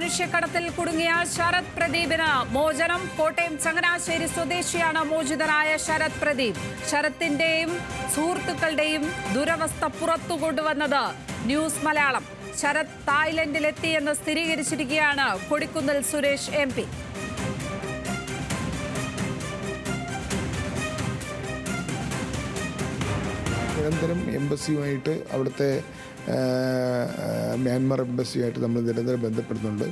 മനുഷ്യക്കടത്തിൽ കുടുങ്ങിയ ശരത് പ്രദീപിന് മോചനം. കോട്ടയം ചങ്ങനാശ്ശേരി സ്വദേശിയാണ് മോചിതനായ ശരത് പ്രദീപ്. ശരത്തിന്റെയും സുഹൃത്തുക്കളുടെയും ദുരവസ്ഥ പുറത്തു കൊണ്ടുവന്നത് ന്യൂസ് മലയാളം. ശരത് തായ്ലൻഡിലെത്തിയെന്ന് സ്ഥിരീകരിച്ചിരിക്കുകയാണ് കൊടിക്കുന്നിൽ സുരേഷ് MP. നിരന്തരം എംബസിയുമായിട്ട് അവിടുത്തെ മ്യാൻമാർ എംബസിയുമായിട്ട് നമ്മൾ നിരന്തരം ബന്ധപ്പെടുന്നുണ്ട്.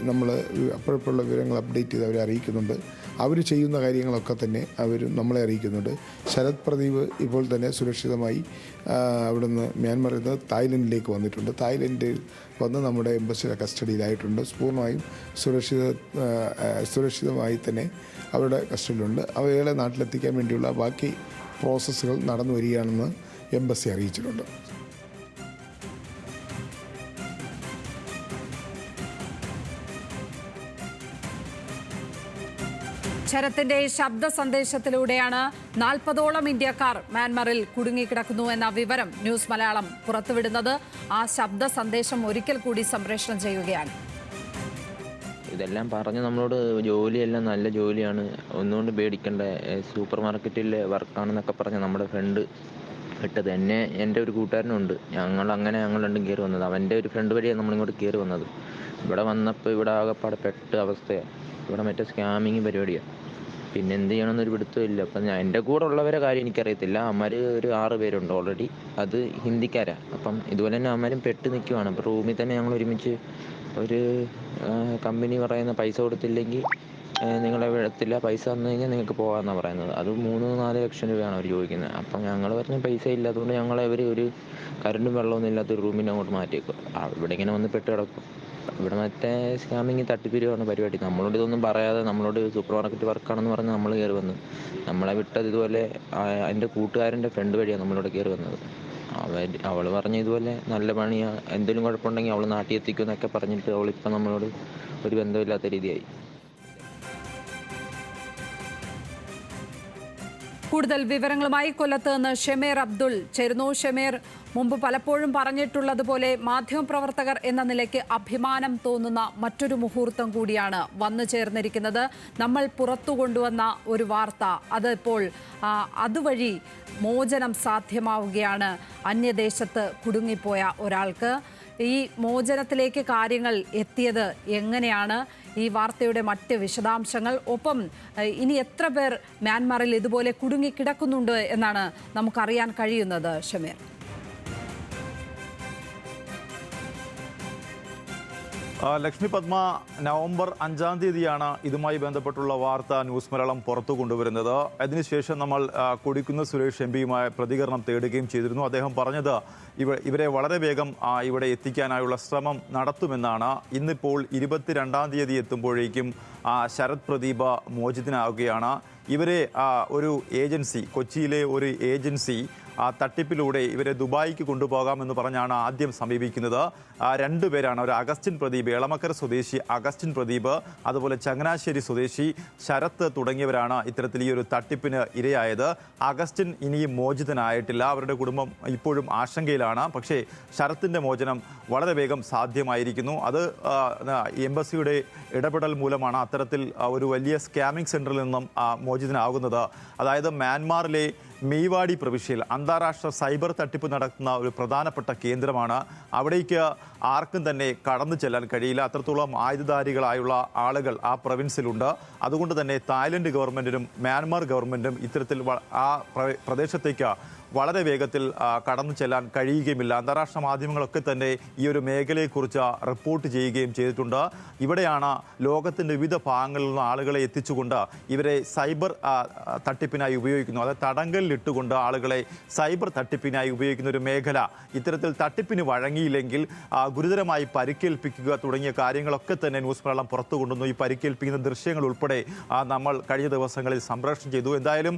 നമ്മൾ അപ്പോഴപ്പോഴുള്ള വിവരങ്ങൾ അപ്ഡേറ്റ് ചെയ്ത് അവരെ അറിയിക്കുന്നുണ്ട്. അവർ ചെയ്യുന്ന കാര്യങ്ങളൊക്കെ തന്നെ അവരും നമ്മളെ അറിയിക്കുന്നുണ്ട്. ശരത് പ്രദീപ് ഇപ്പോൾ തന്നെ സുരക്ഷിതമായി അവിടുന്ന് മ്യാൻമാറിൽ നിന്ന് തായ്ലൻഡിലേക്ക് വന്നിട്ടുണ്ട്. തായ്ലൻഡിൽ വന്ന് നമ്മുടെ എംബസിയുടെ കസ്റ്റഡിയിലായിട്ടുണ്ട്. പൂർണ്ണമായും സുരക്ഷിതമായി തന്നെ അവരുടെ കസ്റ്റഡിയിലുണ്ട്. അവരെ നാട്ടിലെത്തിക്കാൻ വേണ്ടിയുള്ള ബാക്കി പ്രോസസ്സുകൾ നടന്നു വരികയാണെന്ന് എംബസി അറിയിച്ചിട്ടുണ്ട്. ശരത്തിന്റെ ശബ്ദ സന്ദേശത്തിലൂടെയാണ് 40ഓളം ഇന്ത്യക്കാർ മ്യാൻമറിൽ കുടുങ്ങിക്കിടക്കുന്നു എന്ന വിവരം ന്യൂസ് മലയാളം പുറത്തുവിടുന്നത്. ആ ശബ്ദ സന്ദേശം ഒരിക്കൽ കൂടി സംപ്രേഷണം ചെയ്യുകയാണ്. ഇതെല്ലാം പറഞ്ഞ് നമ്മളോട് ജോലിയെല്ലാം നല്ല ജോലിയാണ്, ഒന്നുകൊണ്ട് പേടിക്കേണ്ട, സൂപ്പർ മാർക്കറ്റിലെ വർക്കാണെന്നൊക്കെ പറഞ്ഞ് നമ്മുടെ ഫ്രണ്ട് ഇട്ടത്. എൻ്റെ ഒരു കൂട്ടുകാരനുണ്ട്, ഞങ്ങൾ രണ്ടും കയറി വന്നത്. അവൻ്റെ ഒരു ഫ്രണ്ട് വഴിയാണ് നമ്മളിങ്ങോട്ട് കയറി വന്നത്. ഇവിടെ വന്നപ്പോൾ ഇവിടെ ആകെപ്പാടെ പെട്ട അവസ്ഥയാണ്. ഇവിടെ മറ്റേ സ്കാമിങ് പരിപാടിയാണ്. പിന്നെ എന്ത് ചെയ്യണമെന്നൊരു പിടുത്തമില്ല. അപ്പം എൻ്റെ കൂടെ ഉള്ളവരെ കാര്യം എനിക്കറിയത്തില്ല. അമ്മമാർ ഒരു 6 പേരുണ്ട് ഓൾറെഡി, അത് ഹിന്ദിക്കാരാണ്. അപ്പം ഇതുപോലെ തന്നെ അമ്മമാരും പെട്ട് നിൽക്കുവാണ്. അപ്പോൾ റൂമിൽ തന്നെ ഞങ്ങൾ ഒരുമിച്ച് ഒരു കമ്പനി പറയുന്ന പൈസ കൊടുത്തില്ലെങ്കിൽ നിങ്ങളെ വിടത്തില്ല, പൈസ തന്നു കഴിഞ്ഞാൽ നിങ്ങൾക്ക് പോകാമെന്നാണ് പറയുന്നത്. അത് 3-4 ലക്ഷം രൂപയാണ് അവർ ചോദിക്കുന്നത്. അപ്പം ഞങ്ങൾ പറഞ്ഞ പൈസ ഇല്ലാത്തതുകൊണ്ട് ഞങ്ങളെ അവർ ഒരു കറണ്ടും വെള്ളമൊന്നും ഇല്ലാത്തൊരു റൂമിനെ അങ്ങോട്ട് മാറ്റിയേക്കും. ഇവിടെ ഇങ്ങനെ വന്ന് പെട്ട് കിടക്കും. ഇവിടെ മറ്റേ സ്കാമിങ് തട്ടിപ്പിരിവാണ് പരിപാടി. നമ്മളോട് ഇതൊന്നും പറയാതെ നമ്മളോട് സൂപ്പർ മാർക്കറ്റ് വർക്കാണെന്ന് പറഞ്ഞ് നമ്മൾ കയറി വന്നു. നമ്മളെ വിട്ടത് ഇതുപോലെ എൻ്റെ കൂട്ടുകാരൻ്റെ ഫ്രണ്ട് വഴിയാണ് നമ്മളോട് കയറി വന്നത്. അവൾ പറഞ്ഞ ഇതുപോലെ നല്ല പണിയാ, എന്തെങ്കിലും കുഴപ്പമുണ്ടെങ്കിൽ അവൾ നാട്ടിൽ എത്തിക്കും എന്നൊക്കെ പറഞ്ഞിട്ട് അവളിപ്പം നമ്മളോട് ഒരു ബന്ധമില്ലാത്ത രീതിയായി. കൂടുതൽ വിവരങ്ങളുമായി കൊല്ലത്ത് നിന്ന് ഷമീർ അബ്ദുൾ ചേരുന്നു. ഷമീർ, മുമ്പ് പലപ്പോഴും പറഞ്ഞിട്ടുള്ളതുപോലെ മാധ്യമപ്രവർത്തകർ എന്ന നിലയ്ക്ക് അഭിമാനം തോന്നുന്ന മറ്റൊരു മുഹൂർത്തം കൂടിയാണ് വന്നു ചേർന്നിരിക്കുന്നത്. നമ്മൾ പുറത്തു കൊണ്ടുവന്ന ഒരു വാർത്ത, അതിപ്പോൾ അതുവഴി മോചനം സാധ്യമാവുകയാണ് അന്യദേശത്ത് കുടുങ്ങിപ്പോയ ഒരാൾക്ക്. ഈ മോചനത്തിലേക്ക് കാര്യങ്ങൾ എത്തിയത് എങ്ങനെയാണ്? ഈ വാർത്തയുടെ മറ്റ് വിശദാംശങ്ങൾ, ഒപ്പം ഇനി എത്ര പേർ മ്യാൻമാറിൽ ഇതുപോലെ കുടുങ്ങിക്കിടക്കുന്നുണ്ട് എന്നാണ് നമുക്കറിയാൻ കഴിയുന്നത് ഷമീർ? ലക്ഷ്മി പത്മ, നവംബർ 5-ാം തീയതിയാണ് ഇതുമായി ബന്ധപ്പെട്ടുള്ള വാർത്ത ന്യൂസ് മലയാളം പുറത്തു കൊണ്ടുവരുന്നത്. അതിനുശേഷം നമ്മൾ കൊടിക്കുന്നിൽ സുരേഷ് MPയുമായി പ്രതികരണം തേടുകയും ചെയ്തിരുന്നു. അദ്ദേഹം പറഞ്ഞത് ഇവരെ വളരെ വേഗം ഇവിടെ എത്തിക്കാനായുള്ള ശ്രമം നടത്തുമെന്നാണ്. ഇന്നിപ്പോൾ 22-ാം തീയതി എത്തുമ്പോഴേക്കും ശരത് പ്രദീപ് മോചിതനാവുകയാണ്. ഇവരെ ഒരു ഏജൻസി, കൊച്ചിയിലെ ഒരു ഏജൻസി തട്ടിപ്പിലൂടെ ഇവരെ ദുബായിക്ക് കൊണ്ടുപോകാമെന്ന് പറഞ്ഞാണ് ആദ്യം സമീപിക്കുന്നത്. 2 പേരാണ്. ഒരു അഗസ്റ്റിൻ പ്രദീപ്, എളമക്കര സ്വദേശി അഗസ്റ്റിൻ പ്രദീപ്, അതുപോലെ ചങ്ങനാശ്ശേരി സ്വദേശി ശരത്ത് തുടങ്ങിയവരാണ് ഇത്തരത്തിൽ ഈ ഒരു തട്ടിപ്പിന് ഇരയായത്. അഗസ്റ്റിൻ ഇനിയും മോചിതനായിട്ടില്ല. അവരുടെ കുടുംബം ഇപ്പോഴും ആശങ്കയിലാണ്. പക്ഷേ ശരത്തിൻ്റെ മോചനം വളരെ വേഗം സാധ്യമായിരിക്കുന്നു. അത് എംബസിയുടെ ഇടപെടൽ മൂലമാണ് അത്തരത്തിൽ ഒരു വലിയ സ്കാമിംഗ് സെൻറ്ററിൽ നിന്നും മോചിതനാകുന്നത്. അതായത് മ്യാൻമാറിലെ മെയ്വാടി പ്രവിശ്യയിൽ അന്താരാഷ്ട്ര സൈബർ തട്ടിപ്പ് നടത്തുന്ന ഒരു പ്രധാനപ്പെട്ട കേന്ദ്രമാണ്. അവിടേക്ക് ആർക്കും തന്നെ കടന്നു ചെല്ലാൻ കഴിയില്ല. അത്രത്തോളം ആയുധധാരികളായുള്ള ആളുകൾ ആ പ്രവിൻസിലുണ്ട്. അതുകൊണ്ട് തന്നെ തായ്ലൻഡ് ഗവൺമെൻറ്റിനും മ്യാൻമാർ ഗവൺമെൻറ്റും ഇത്തരത്തിൽ ആ പ്രദേശത്തേക്ക് വളരെ വേഗത്തിൽ കടന്നു ചെല്ലാൻ കഴിയുകയുമില്ല. അന്താരാഷ്ട്ര മാധ്യമങ്ങളൊക്കെ തന്നെ ഈ ഒരു മേഖലയെക്കുറിച്ച് റിപ്പോർട്ട് ചെയ്യുകയും ചെയ്തിട്ടുണ്ട്. ഇവിടെയാണ് ലോകത്തിൻ്റെ വിവിധ ഭാഗങ്ങളിൽ നിന്ന് ആളുകളെ എത്തിച്ചുകൊണ്ട് ഇവരെ സൈബർ തട്ടിപ്പിനായി ഉപയോഗിക്കുന്നു. അതായത് തടങ്കലിലിട്ടുകൊണ്ട് ആളുകളെ സൈബർ തട്ടിപ്പിനായി ഉപയോഗിക്കുന്ന ഒരു മേഖല. ഇത്തരത്തിൽ തട്ടിപ്പിന് വഴങ്ങിയില്ലെങ്കിൽ ഗുരുതരമായി പരിക്കേൽപ്പിക്കുക തുടങ്ങിയ കാര്യങ്ങളൊക്കെ തന്നെ ന്യൂസ് മലയാളം പുറത്തു കൊണ്ടുവന്നു. ഈ പരിക്കേൽപ്പിക്കുന്ന ദൃശ്യങ്ങൾ ഉൾപ്പെടെ നമ്മൾ കഴിഞ്ഞ ദിവസങ്ങളിൽ സംപ്രേഷണം ചെയ്തു. എന്തായാലും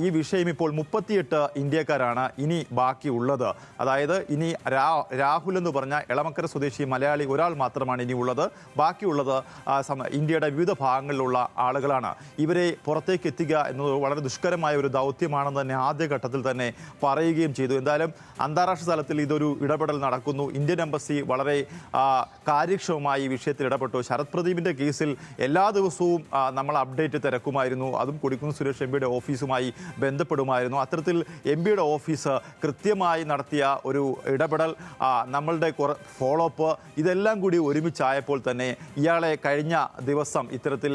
ഈ വിഷയം ഇപ്പോൾ 38 ഇന്ത്യക്കാരാണ് ഇനി ബാക്കിയുള്ളത്. അതായത് ഇനി രാഹുൽ എന്ന് പറഞ്ഞ എളമക്കര സ്വദേശി മലയാളി ഒരാൾ മാത്രമാണ് ഇനി ഉള്ളത്. ബാക്കിയുള്ളത് ഇന്ത്യയുടെ വിവിധ ഭാഗങ്ങളിലുള്ള ആളുകളാണ്. ഇവരെ പുറത്തേക്ക് എത്തിക്കുക എന്നത് വളരെ ദുഷ്കരമായ ഒരു ദൗത്യമാണെന്ന് തന്നെ ആദ്യഘട്ടത്തിൽ തന്നെ പറയുകയും ചെയ്തു. എന്തായാലും അന്താരാഷ്ട്ര തലത്തിൽ ഇതൊരു ഇടപെടൽ നടക്കുന്നു. ഇന്ത്യൻ എംബസി വളരെ കാര്യക്ഷമമായി ഈ വിഷയത്തിൽ ഇടപെട്ടു. ശരത് പ്രദീപിൻ്റെ കേസിൽ എല്ലാ ദിവസവും നമ്മൾ അപ്ഡേറ്റ് തിരക്കുമായിരുന്നു. അതും കൊടിക്കുന്നിൽ സുരേഷ് എം പിയുടെ ഓഫീസുമായി ബന്ധപ്പെടുമായിരുന്നു. അത്തരത്തിൽ എം പിയുടെ ഓഫീസ് കൃത്യമായി നടത്തിയ ഒരു ഇടപെടൽ, നമ്മളുടെ ഫോളോ അപ്പ്, ഇതെല്ലാം കൂടി ഒരുമിച്ചായപ്പോൾ തന്നെ ഇയാളെ കഴിഞ്ഞ ദിവസം ഇത്തരത്തിൽ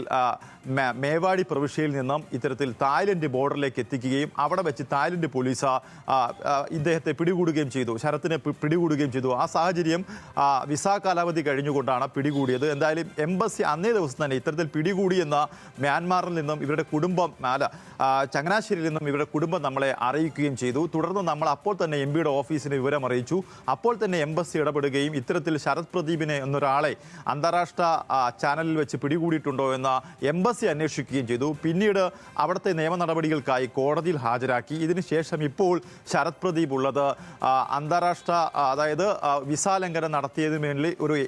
മേവാടി പ്രവിശ്യയിൽ നിന്നും ഇത്തരത്തിൽ തായ്ലൻഡ് ബോർഡറിലേക്ക് എത്തിക്കുകയും അവിടെ വെച്ച് തായ്ലൻഡ് പോലീസ് ഇദ്ദേഹത്തെ പിടികൂടുകയും ചെയ്തു, ശരത്തിനെ പിടികൂടുകയും ചെയ്തു. ആ സാഹചര്യം വിസ കാലാവധി കഴിഞ്ഞുകൊണ്ടാണ് പിടികൂടിയത്. എന്തായാലും എംബസി അന്നേ ദിവസം തന്നെ ഇത്തരത്തിൽ പിടികൂടിയെന്ന മ്യാൻമാറിൽ നിന്നും ഇവരുടെ കുടുംബം ചങ്ങനാശ്ശേരിയിൽ നിന്നും ഇവരുടെ കുടുംബം നമ്മളെ അറിയിക്കുകയും ചെയ്തു. തുടർന്ന് നമ്മൾ അപ്പോൾ തന്നെ എം പിയുടെ ഓഫീസിന് വിവരം അറിയിച്ചു. അപ്പോൾ തന്നെ എംബസി ഇടപെടുകയും ഇത്തരത്തിൽ ശരത് പ്രദീപിനെ എന്നൊരാളെ അന്താരാഷ്ട്ര ചാനലിൽ വെച്ച് പിടികൂടിയിട്ടുണ്ടോ എന്ന് എംബസി അന്വേഷിക്കുകയും ചെയ്തു. പിന്നീട് അവിടുത്തെ നിയമ നടപടികൾക്കായി കോടതിയിൽ ഹാജരാക്കി. ഇതിനുശേഷം ഇപ്പോൾ ശരത് പ്രദീപ് ഉള്ളത് അന്താരാഷ്ട്ര, അതായത് വിസാലംഘനം നടത്തിയതിന് വേണ്ടി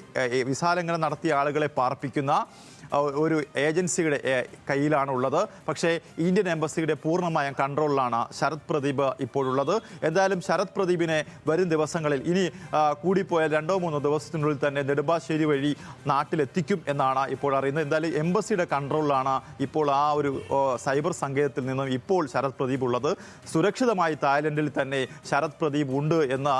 വിസാലംഘനം നടത്തിയ ആളുകളെ പാർപ്പിക്കുന്ന ഒരു ഏജൻസിയുടെ കയ്യിലാണുള്ളത്. പക്ഷേ ഇന്ത്യൻ എംബസിയുടെ പൂർണ്ണമായ കൺട്രോളിലാണ് ശരത് പ്രദീപ് ഇപ്പോഴുള്ളത്. എന്തായാലും ശരത് പ്രദീപിനെ വരും ദിവസങ്ങളിൽ ഇനി കൂടിപ്പോയാൽ 2-3 ദിവസത്തിനുള്ളിൽ തന്നെ നെടുമ്പാശ്ശേരി വഴി നാട്ടിലെത്തിക്കും എന്നാണ് ഇപ്പോൾ അറിയുന്നത്. എന്തായാലും എംബസിയുടെ കൺട്രോളിലാണ് ഇപ്പോൾ ആ ഒരു സൈബർ സങ്കേതത്തിൽ നിന്നും ഇപ്പോൾ ശരത് പ്രദീപ് ഉള്ളത്. സുരക്ഷിതമായി തായ്ലൻഡിൽ തന്നെ ശരത് പ്രദീപ് ഉണ്ട് എന്ന്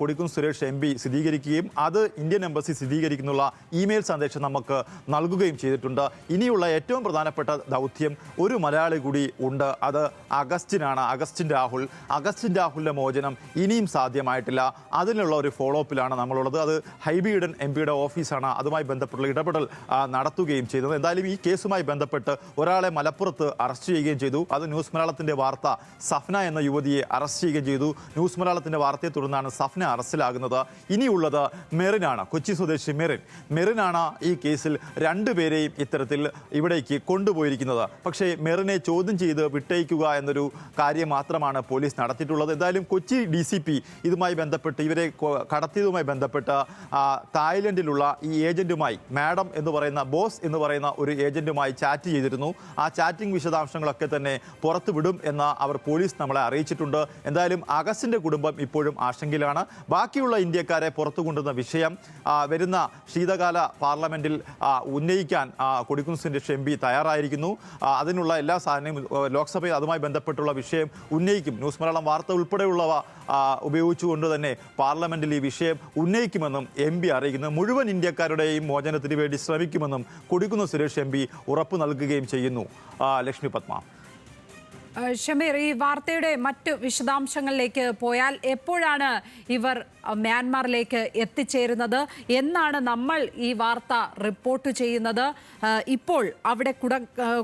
കൊടിക്കുന്നിൽ സുരേഷ് എം പി സ്ഥിരീകരിക്കുകയും അത് ഇന്ത്യൻ എംബസി സ്ഥിരീകരിക്കുന്നുള്ള ഇമെയിൽ സന്ദേശം നമുക്ക് നൽകുകയും ചെയ്തിട്ടുണ്ട്. ഇനിയുള്ള ഏറ്റവും പ്രധാനപ്പെട്ട ദൗത്യം ഒരു മലയാളി കൂടി ഉണ്ട്. അത് അഗസ്റ്റിനാണ്, അഗസ്റ്റിൻ രാഹുൽ. അഗസ്റ്റിൻ രാഹുലിൻ്റെ മോചനം ഇനിയും സാധ്യമായിട്ടില്ല. അതിനുള്ള ഒരു ഫോളോ അപ്പിലാണ് നമ്മളുള്ളത്. അത് ഹൈബി ഈഡൻ എം പിയുടെ ഓഫീസാണ് അതുമായി ബന്ധപ്പെട്ടുള്ള ഇടപെടൽ നടത്തുകയും ചെയ്തത്. എന്തായാലും ഈ കേസുമായി ബന്ധപ്പെട്ട് ഒരാളെ മലപ്പുറത്ത് അറസ്റ്റ് ചെയ്യുകയും ചെയ്തു. അത് ന്യൂസ് മലയാളത്തിൻ്റെ വാർത്ത സഫ്ന എന്ന യുവതിയെ അറസ്റ്റ് ചെയ്യുകയും ചെയ്തു. ന്യൂസ് മലയാളത്തിൻ്റെ വാർത്തയെ തുടർന്നാണ് സഫ്ന അറസ്റ്റിലാകുന്നത്. ഇനിയുള്ളത് മെറിനാണ്, കൊച്ചി സ്വദേശി മെറിനാണ് ഈ കേസിൽ 2 പേരെയും ഇത്തരത്തിൽ ഇവിടേക്ക് കൊണ്ടുപോയിരിക്കുന്നത്. പക്ഷേ മെറിനെ ചോദ്യം ചെയ്ത് വിട്ടയക്കുക എന്നൊരു കാര്യം മാത്രമാണ് പോലീസ് നടത്തിയിട്ടുള്ളത്. എന്തായാലും കൊച്ചി DCP ഇതുമായി ബന്ധപ്പെട്ട് ഇവരെ കടത്തിയതുമായി ബന്ധപ്പെട്ട് തായ്ലൻഡിലുള്ള ഈ ഏജന്റുമായി, മാഡം എന്ന് പറയുന്ന, ബോസ് എന്ന് പറയുന്ന ഒരു ഏജന്റുമായി ചാറ്റ് ചെയ്തിരുന്നു. ആ ചാറ്റിംഗ് വിശദാംശങ്ങളൊക്കെ തന്നെ പുറത്തു വിടും എന്ന് അവർ പോലീസ് നമ്മളെ അറിയിച്ചിട്ടുണ്ട്. എന്തായാലും അഗസ്റ്റിൻ്റെ കുടുംബം ഇപ്പോഴും ആശങ്കയിലാണ്. ബാക്കിയുള്ള ഇന്ത്യക്കാരെ പുറത്തു കൊണ്ടുവന്ന വിഷയം വരുന്ന ശീതകാല പാർലമെന്റിൽ ഉന്നയിക്കാൻ കൊടിക്കുന്നിൽ സുരേഷ് എം പി തയ്യാറായിരിക്കുന്നു. അതിനുള്ള എല്ലാ സാധനവും ലോക്സഭയിൽ അതുമായി ബന്ധപ്പെട്ടുള്ള വിഷയം ഉന്നയിക്കും. ന്യൂസ് മലയാളം വാർത്ത ഉൾപ്പെടെയുള്ളവ ഉപയോഗിച്ചുകൊണ്ട് തന്നെ പാർലമെന്റിൽ ഈ വിഷയം ഉന്നയിക്കുമെന്നും എം പി അറിയിക്കുന്നു. മുഴുവൻ ഇന്ത്യക്കാരുടെയും മോചനത്തിന് വേണ്ടി ശ്രമിക്കുമെന്നും കൊടിക്കുന്നിൽ സുരേഷ് എം പി ഉറപ്പ് നൽകുകയും ചെയ്യുന്നു. ലക്ഷ്മി പത്മ. ഷമീർ, ഈ വാർത്തയുടെ മറ്റു വിശദാംശങ്ങളിലേക്ക് പോയാൽ എപ്പോഴാണ് ഇവർ മ്യാൻമാറിലേക്ക് എത്തിച്ചേരുന്നത്? എന്നാണ് നമ്മൾ ഈ വാർത്ത റിപ്പോർട്ട് ചെയ്യുന്നത്? ഇപ്പോൾ അവിടെ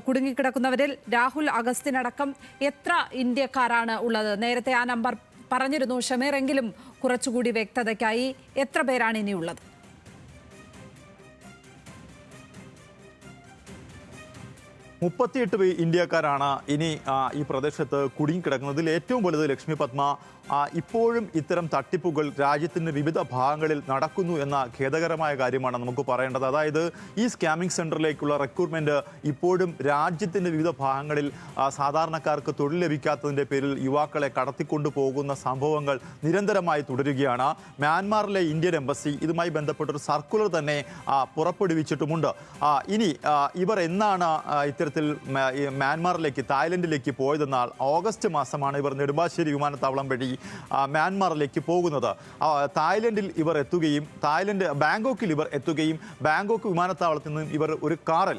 കുടുങ്ങിക്കിടക്കുന്നവരിൽ രാഹുൽ അഗസ്റ്റിനടക്കം എത്ര ഇന്ത്യക്കാരാണ് ഉള്ളത്? നേരത്തെ ആ നമ്പർ പറഞ്ഞിരുന്നു ഷമീർ, എങ്കിലും കുറച്ചുകൂടി വ്യക്തതയ്ക്കായി എത്ര പേരാണ് ഇനിയുള്ളത്? 38 ഇന്ത്യക്കാരാണ് ഇനി ഈ പ്രദേശത്ത് കുടുങ്ങിക്കിടക്കുന്നതിൽ ഏറ്റവും വലുത് ലക്ഷ്മി പത്മ. ഇപ്പോഴും ഇത്തരം തട്ടിപ്പുകൾ രാജ്യത്തിൻ്റെ വിവിധ ഭാഗങ്ങളിൽ നടക്കുന്നു എന്ന ഖേദകരമായ കാര്യമാണ് നമുക്ക് പറയേണ്ടത്. അതായത് ഈ സ്കാമിംഗ് സെൻറ്ററിലേക്കുള്ള റിക്രൂട്ട്മെൻറ്റ് ഇപ്പോഴും രാജ്യത്തിൻ്റെ വിവിധ ഭാഗങ്ങളിൽ സാധാരണക്കാർക്ക് തൊഴിൽ ലഭിക്കാത്തതിൻ്റെ പേരിൽ യുവാക്കളെ കടത്തിക്കൊണ്ടു പോകുന്ന സംഭവങ്ങൾ നിരന്തരമായി തുടരുകയാണ്. മ്യാൻമാറിലെ ഇന്ത്യൻ എംബസി ഇതുമായി ബന്ധപ്പെട്ടൊരു സർക്കുലർ തന്നെ പുറപ്പെടുവിച്ചിട്ടുമുണ്ട്. ഇനി ഇവർ എന്നാണ് ഇത്തരത്തിൽ മ്യാൻമാറിലേക്ക്, തായ്ലൻഡിലേക്ക് പോയതെന്നാൽ ഓഗസ്റ്റ് മാസമാണ് ഇവർ നെടുമ്പാശ്ശേരി വിമാനത്താവളം വഴി മ്യാൻമാറിലേക്ക് പോകുന്നത്. തായ്ലൻഡിൽ ഇവർ എത്തുകയും ബാങ്കോക്കിൽ ഇവർ എത്തുകയും ബാങ്കോക്ക് വിമാനത്താവളത്തിൽ നിന്നും ഇവർ ഒരു കാറിൽ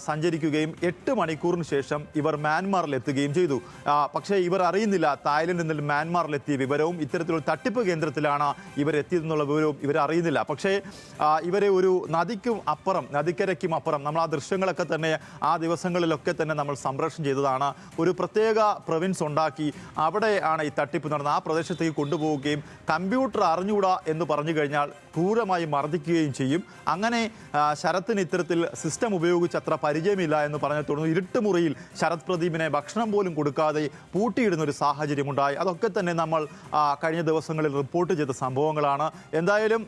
സഞ്ചരിക്കുകയും 8 മണിക്കൂറിന് ശേഷം ഇവർ മ്യാൻമാറിൽ എത്തുകയും ചെയ്തു. പക്ഷേ ഇവർ അറിയുന്നില്ല തായ്ലൻഡിൽ നിന്ന് മ്യാൻമാറിലെത്തിയ വിവരവും ഇത്തരത്തിലുള്ള തട്ടിപ്പ് കേന്ദ്രത്തിലാണ് ഇവർ എത്തിയതെന്നുള്ള വിവരവും ഇവർ അറിയുന്നില്ല. പക്ഷേ ഇവരെ ഒരു നദിക്കരയ്ക്കും അപ്പുറം നമ്മൾ ആ ദൃശ്യങ്ങളൊക്കെ തന്നെ ആ ദിവസങ്ങളിലൊക്കെ തന്നെ നമ്മൾ സംപ്രേഷണം ചെയ്തതാണ്. ഒരു പ്രത്യേക പ്രൊവിൻസ് ഉണ്ടാക്കി അവിടെയാണ് ഈ തട്ടിപ്പ് നടന്നത്. ആ പ്രദേശത്തേക്ക് കൊണ്ടുപോവുകയും കമ്പ്യൂട്ടർ അറിഞ്ഞുകൂടാ എന്ന് പറഞ്ഞു കഴിഞ്ഞാൽ ക്രൂരമായി മർദ്ദിക്കുകയും ചെയ്യും. അങ്ങനെ ശരത്തിന് ഇത്തരത്തിൽ സിസ്റ്റം ഉപയോഗിച്ച് അത്ര പരിചയമില്ല എന്ന് പറഞ്ഞ തുടർന്ന് ഇരുട്ടുമുറിയിൽ ശരത് പ്രദീപിനെ ഭക്ഷണം പോലും കൊടുക്കാതെ പൂട്ടിയിടുന്ന ഒരു സാഹചര്യമുണ്ടായി. അതൊക്കെ തന്നെ നമ്മൾ കഴിഞ്ഞ ദിവസങ്ങളിൽ റിപ്പോർട്ട് ചെയ്ത സംഭവങ്ങളാണ്. എന്തായാലും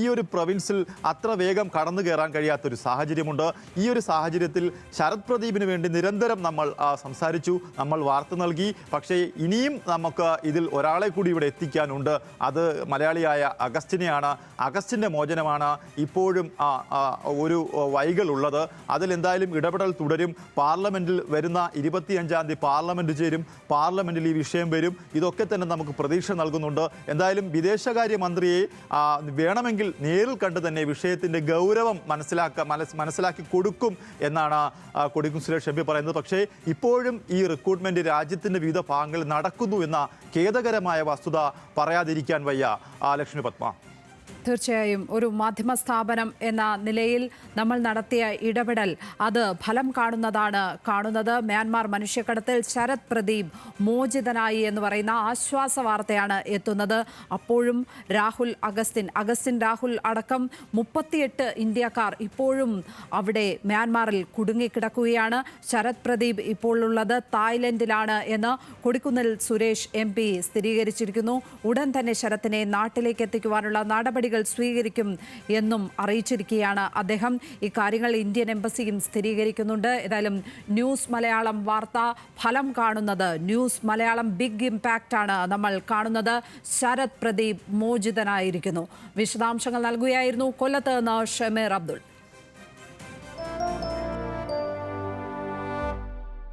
ഈ ഒരു പ്രൊവിൻസിൽ അത്ര വേഗം കടന്നു കയറാൻ കഴിയാത്തൊരു സാഹചര്യമുണ്ട്. ഈ ഒരു സാഹചര്യത്തിൽ ശരത് പ്രദീപിന് വേണ്ടി നിരന്തരം നമ്മൾ സംസാരിച്ചു, നമ്മൾ വാർത്ത നൽകി. പക്ഷേ ഇനിയും നമുക്ക് ഇതിൽ ഒരാളെ കൂടി ഇവിടെ എത്തിക്കാനുണ്ട്. അത് മലയാളിയായ അഗസ്റ്റിനെയാണ്. അഗസ്റ്റിൻ്റെ മോചനമാണ് ഇപ്പോഴും ഒരു വൈകലുള്ളത്. അതിലെന്തായാലും ഇടപെടൽ തുടരും. പാർലമെൻറ്റിൽ വരുന്ന 25-ാം തീയതി പാർലമെൻറ്റ് ചേരും. പാർലമെൻറ്റിൽ ഈ വിഷയം വരും. ഇതൊക്കെ തന്നെ നമുക്ക് പ്രതീക്ഷ നൽകുന്നുണ്ട്. എന്തായാലും വിദേശകാര്യമന്ത്രിയെ വേണമെങ്കിൽ നേരിൽ കണ്ട് തന്നെ വിഷയത്തിൻ്റെ ഗൗരവം മനസ്സിലാക്കി കൊടുക്കും എന്നാണ് കൊടിക്കുന്നിൽ സുരേഷ് എം പി പറയുന്നത്. പക്ഷേ ഇപ്പോഴും ഈ റിക്രൂട്ട്മെൻറ്റ് രാജ്യത്തിൻ്റെ വിവിധ ഭാഗങ്ങളിൽ നടക്കുന്നു എന്ന ഖേദകരമായ വസ്തുത പറയാതിരിക്കാൻ വയ്യ. ലക്ഷ്മി പത്മ. തീർച്ചയായും ഒരു മാധ്യമ സ്ഥാപനം എന്ന നിലയിൽ നമ്മൾ നടത്തിയ ഇടപെടൽ അത് ഫലം കാണുന്നത്. മ്യാൻമാർ മനുഷ്യക്കടത്തിൽ ശരത് പ്രദീപ് മോചിതനായി എന്ന് പറയുന്ന ആശ്വാസ വാർത്തയാണ് എത്തുന്നത്. അപ്പോഴും അഗസ്റ്റിൻ രാഹുൽ അടക്കം 38 ഇന്ത്യക്കാർ ഇപ്പോഴും അവിടെ മ്യാൻമാറിൽ കുടുങ്ങിക്കിടക്കുകയാണ്. ശരത് പ്രദീപ് ഇപ്പോൾ ഉള്ളത് തായ്ലൻഡിലാണ് എന്ന് കൊടിക്കുന്നിൽ സുരേഷ് എം പി സ്ഥിരീകരിച്ചിരിക്കുന്നു. ഉടൻ തന്നെ ശരത്തിനെ നാട്ടിലേക്ക് എത്തിക്കുവാനുള്ള നടപടികൾ സ്വീകരിക്കും എന്നും അറിയിച്ചിരിക്കുകയാണ് അദ്ദേഹം. ഇക്കാര്യങ്ങൾ ഇന്ത്യൻ എംബസിയും സ്ഥിരീകരിക്കുന്നുണ്ട്. ഏതായാലും ന്യൂസ് മലയാളം വാർത്ത ഫലം കാണുന്നത്, ന്യൂസ് മലയാളം ബിഗ് ഇമ്പാക്റ്റ് ആണ് നമ്മൾ കാണുന്നത്. ശരത് പ്രദീപ് മോചിതനായിരിക്കുന്നു. വിശദാംശങ്ങൾ നൽകുകയായിരുന്നു കൊല്ലത്ത് നിന്ന് ഷമീർ അബ്ദുൾ.